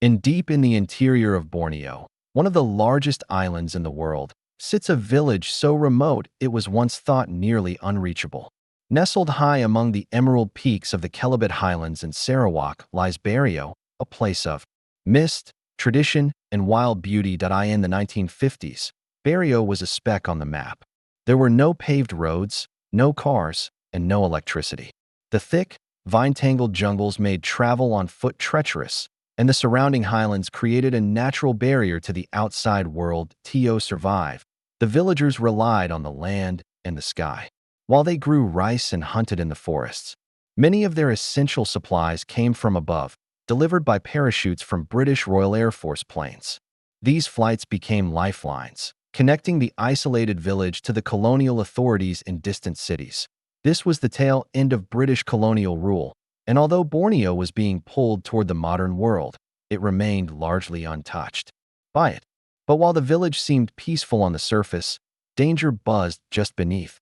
Deep in the interior of Borneo, one of the largest islands in the world, sits a village so remote it was once thought nearly unreachable. Nestled high among the emerald peaks of the Kelebit Highlands in Sarawak lies Barrio, a place of mist, tradition, and wild beauty. In the 1950s, Barrio was a speck on the map. There were no paved roads, no cars, and no electricity. The thick, vine-tangled jungles made travel on foot treacherous, and the surrounding highlands created a natural barrier to the outside world. To survive, the villagers relied on the land and the sky. While they grew rice and hunted in the forests, many of their essential supplies came from above, delivered by parachutes from British Royal Air Force planes. These flights became lifelines, connecting the isolated village to the colonial authorities in distant cities. This was the tail end of British colonial rule, and although Borneo was being pulled toward the modern world, it remained largely untouched by it. But while the village seemed peaceful on the surface, danger buzzed just beneath.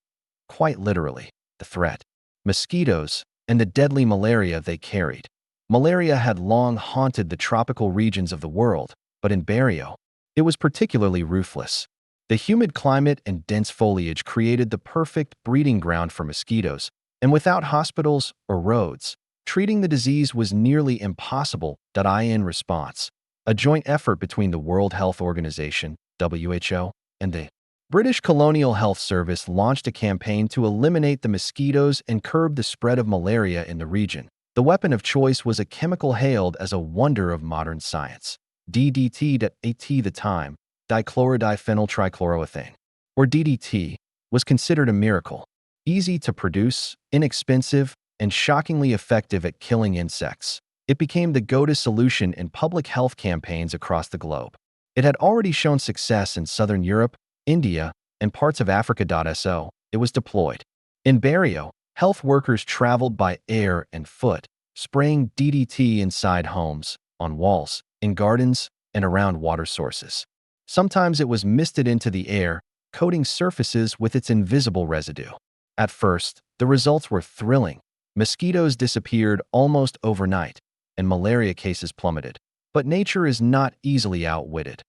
Quite literally, the threat. Mosquitoes and the deadly malaria they carried. Malaria had long haunted the tropical regions of the world, but in Barrio, it was particularly ruthless. The humid climate and dense foliage created the perfect breeding ground for mosquitoes, and without hospitals or roads, treating the disease was nearly impossible. In response, a joint effort between the World Health Organization, WHO, and the British Colonial Health Service launched a campaign to eliminate the mosquitoes and curb the spread of malaria in the region. The weapon of choice was a chemical hailed as a wonder of modern science. DDT. At the time, dichlorodiphenyltrichloroethane, or DDT, was considered a miracle. Easy to produce, inexpensive, and shockingly effective at killing insects, it became the go-to solution in public health campaigns across the globe. It had already shown success in Southern Europe, India, and parts of Africa. So, it was deployed. In Barrio, health workers traveled by air and foot, spraying DDT inside homes, on walls, in gardens, and around water sources. Sometimes it was misted into the air, coating surfaces with its invisible residue. At first, the results were thrilling. Mosquitoes disappeared almost overnight, and malaria cases plummeted. But nature is not easily outwitted.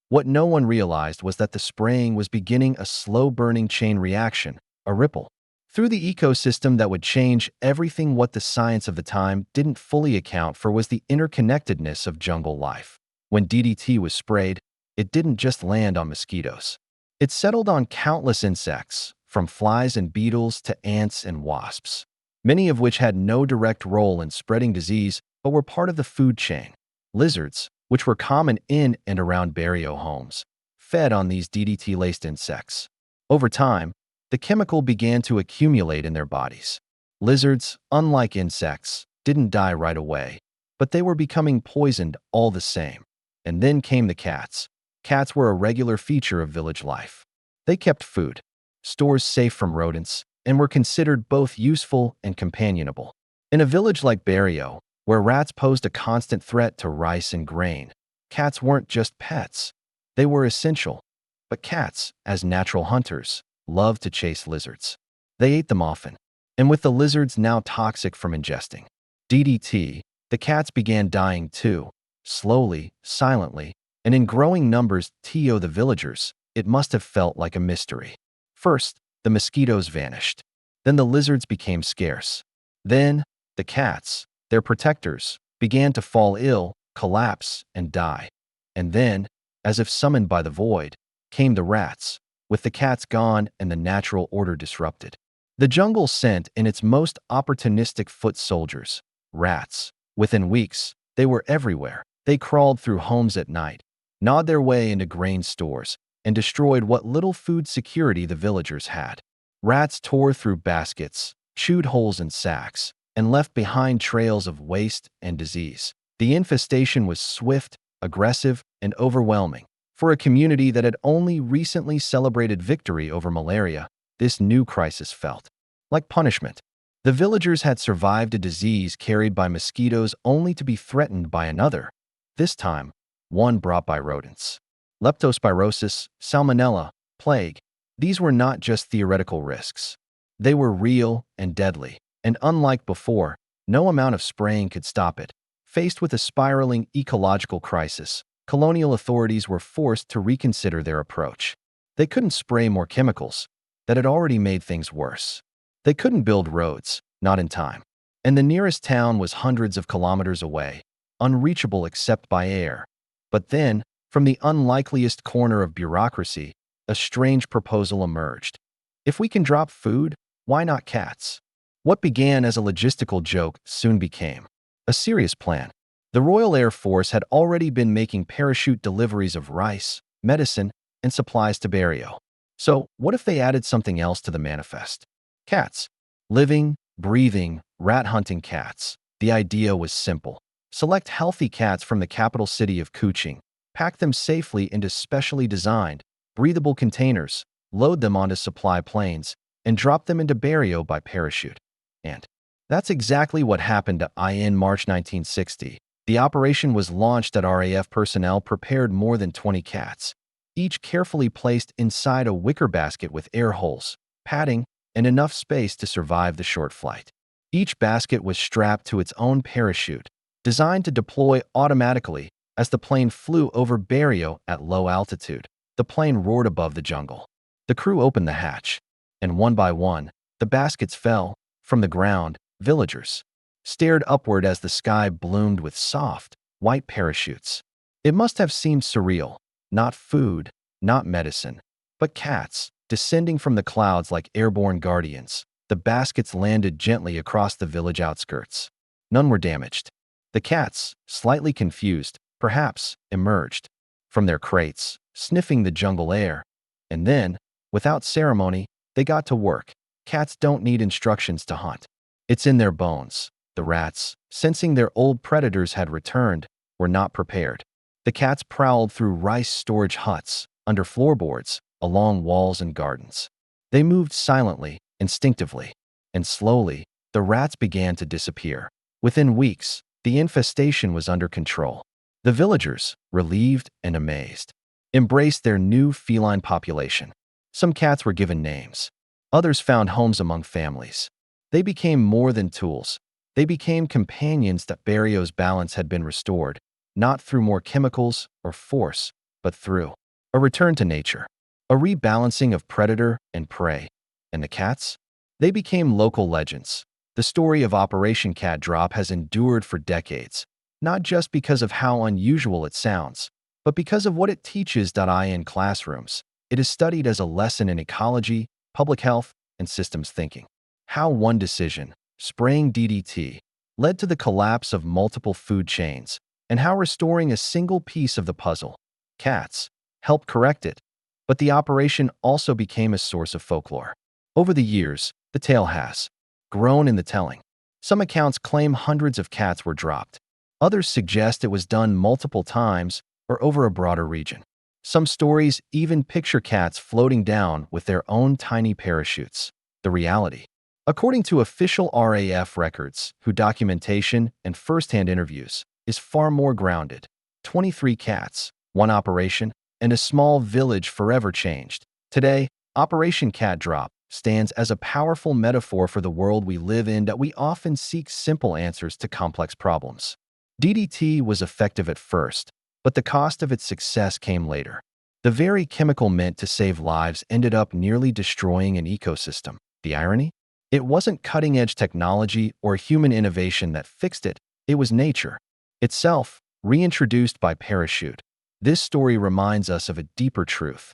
What no one realized was that the spraying was beginning a slow-burning chain reaction, a ripple, through the ecosystem that would change everything. What the science of the time didn't fully account for was the interconnectedness of jungle life. When DDT was sprayed, it didn't just land on mosquitoes. It settled on countless insects, from flies and beetles to ants and wasps, many of which had no direct role in spreading disease but were part of the food chain. Lizards, which were common in and around Barrio homes, fed on these DDT-laced insects. Over time, the chemical began to accumulate in their bodies. Lizards, unlike insects, didn't die right away, but they were becoming poisoned all the same. And then came the cats. Cats were a regular feature of village life. They kept food, stores safe from rodents, and were considered both useful and companionable. In a village like Barrio, where rats posed a constant threat to rice and grain, cats weren't just pets. They were essential. But cats, as natural hunters, loved to chase lizards. They ate them often. And with the lizards now toxic from ingesting DDT, the cats began dying too, slowly, silently, and in growing numbers. To the villagers, it must have felt like a mystery. First, the mosquitoes vanished. Then the lizards became scarce. Then, the cats, their protectors, began to fall ill, collapse, and die. And then, as if summoned by the void, came the rats, with the cats gone and the natural order disrupted. The jungle sent in its most opportunistic foot soldiers, rats. Within weeks, they were everywhere. They crawled through homes at night, gnawed their way into grain stores, and destroyed what little food security the villagers had. Rats tore through baskets, chewed holes in sacks, and left behind trails of waste and disease. The infestation was swift, aggressive, and overwhelming. For a community that had only recently celebrated victory over malaria, this new crisis felt like punishment. The villagers had survived a disease carried by mosquitoes only to be threatened by another, this time, one brought by rodents. Leptospirosis, salmonella, plague. These were not just theoretical risks. They were real and deadly. And unlike before, no amount of spraying could stop it. Faced with a spiraling ecological crisis, colonial authorities were forced to reconsider their approach. They couldn't spray more chemicals that had already made things worse. They couldn't build roads, not in time. And the nearest town was hundreds of kilometers away, unreachable except by air. But then, from the unlikeliest corner of bureaucracy, a strange proposal emerged. If we can drop food, why not cats? What began as a logistical joke soon became a serious plan. The Royal Air Force had already been making parachute deliveries of rice, medicine, and supplies to Berrio. So, what if they added something else to the manifest? Cats. Living, breathing, rat-hunting cats. The idea was simple. Select healthy cats from the capital city of Kuching, pack them safely into specially designed, breathable containers, load them onto supply planes, and drop them into Berrio by parachute. And that's exactly what happened in March 1960. The operation was launched at RAF personnel prepared more than 20 cats, each carefully placed inside a wicker basket with air holes, padding, and enough space to survive the short flight. Each basket was strapped to its own parachute, designed to deploy automatically as the plane flew over Berrio at low altitude. The plane roared above the jungle. The crew opened the hatch, and one by one, the baskets fell from the ground. Villagers stared upward as the sky bloomed with soft, white parachutes. It must have seemed surreal. Not food, not medicine, but cats, descending from the clouds like airborne guardians. The baskets landed gently across the village outskirts. None were damaged. The cats, slightly confused, perhaps, emerged from their crates, sniffing the jungle air. And then, without ceremony, they got to work. Cats don't need instructions to hunt. It's in their bones. The rats, sensing their old predators had returned, were not prepared. The cats prowled through rice storage huts, under floorboards, along walls and gardens. They moved silently, instinctively, and slowly, the rats began to disappear. Within weeks, the infestation was under control. The villagers, relieved and amazed, embraced their new feline population. Some cats were given names. Others found homes among families. They became more than tools. They became companions that Berrio's balance had been restored, not through more chemicals or force, but through a return to nature, a rebalancing of predator and prey. And the cats? They became local legends. The story of Operation Cat Drop has endured for decades, not just because of how unusual it sounds, but because of what it teaches in classrooms. It is studied as a lesson in ecology, public health, and systems thinking. How one decision, spraying DDT, led to the collapse of multiple food chains, and how restoring a single piece of the puzzle, cats, helped correct it. But the operation also became a source of folklore. Over the years, the tale has grown in the telling. Some accounts claim hundreds of cats were dropped. Others suggest it was done multiple times or over a broader region. Some stories even picture cats floating down with their own tiny parachutes. The reality, according to official RAF records, who documentation and first-hand interviews, is far more grounded. 23 cats, one operation, and a small village forever changed. Today, Operation Cat Drop stands as a powerful metaphor for the world we live in that we often seek simple answers to complex problems. DDT was effective at first, but the cost of its success came later. The very chemical meant to save lives ended up nearly destroying an ecosystem. The irony? It wasn't cutting-edge technology or human innovation that fixed it. It was nature itself, reintroduced by parachute. This story reminds us of a deeper truth.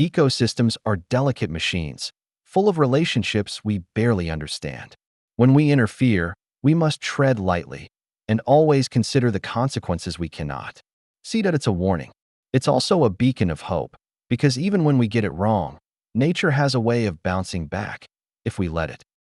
Ecosystems are delicate machines, full of relationships we barely understand. When we interfere, we must tread lightly and always consider the consequences we cannot. See that it's a warning. It's also a beacon of hope, because even when we get it wrong, nature has a way of bouncing back if we let it.